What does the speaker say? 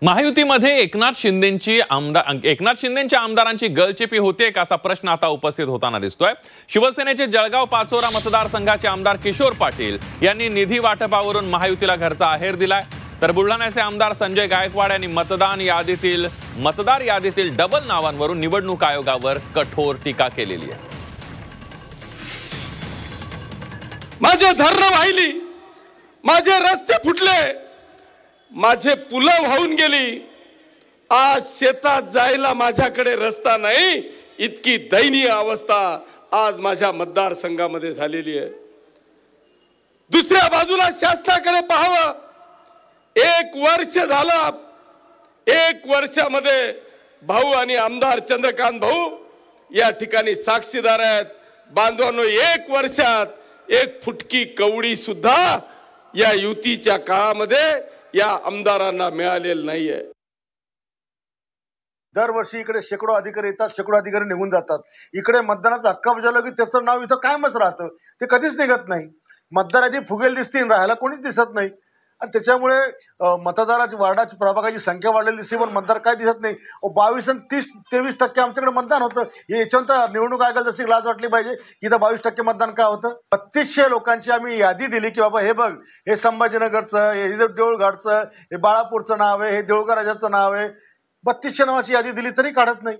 महायुतीमध्ये एकनाथ शिंदेंच्या आमदारांची गळचेपी होते का असा प्रश्न आता उपस्थित होताना दिसतोय। शिवसेनेचे जळगाव पाचोरा मतदारसंघाचे आमदार किशोर पाटील यांनी निधी वाटपावरून महायुतीला घरचा आहेर दिलाय, तर बुलढाण्याचे आमदार संजय गायकवाड यांनी मतदार यादीतील डबल नावांवरून निवडणूक आयोगावर कठोर टीका केलेली आहे। माझे धरण वाहिली, माझे रस्ते फुटले, माझे पुलं वाहून गेली, आज शेतात जायला माझ्याकडे रस्ता नाही, इतकी दयनीय अवस्था आज माझ्या मतदारसंघामध्ये झालेली आहे। दुसऱ्या बाजूला शासनाकडे पाहावं, एक वर्ष झालं, एक वर्षामध्ये भाऊ आणि आमदार चंद्रकांत भाऊ या ठिकाणी साक्षीदार आहेत। बांधवांनो, एक वर्षात एक फुटकी कवडी सुद्धा या युतीच्या काळामध्ये या आमदारांना मिळालेलं नाहीये। दरवर्षी इकडे शेकडो अधिकारी येतात, शेकडो अधिकारी निघून जातात। इकडे मतदानाचा हक्क बजावला की त्याचं नाव इथं कायमच राहतं, ते कधीच निघत नाही। मतदार यादी फुगेल दिसतील, राहायला कोणीच दिसत नाही आणि त्याच्यामुळे मतदाराची वार्डाची प्रभागाची संख्या वाढलेली दिसते, पण मतदार काय दिसत नाही। 22 आणि 30-23% आमच्याकडे मतदान होतं। हे याच्यानंतर निवडणूक आयोगाला जशी लाज वाटली पाहिजे की इथं 22% मतदान काय होतं। 3200 लोकांची आम्ही यादी दिली की बाबा हे बघ, हे संभाजीनगरचं, हे देऊळघाटचं, हे बाळापूरचं नाव आहे, हे देऊळगा राजाचं नाव आहे। 3200 नावाची यादी दिली तरी काढत नाही।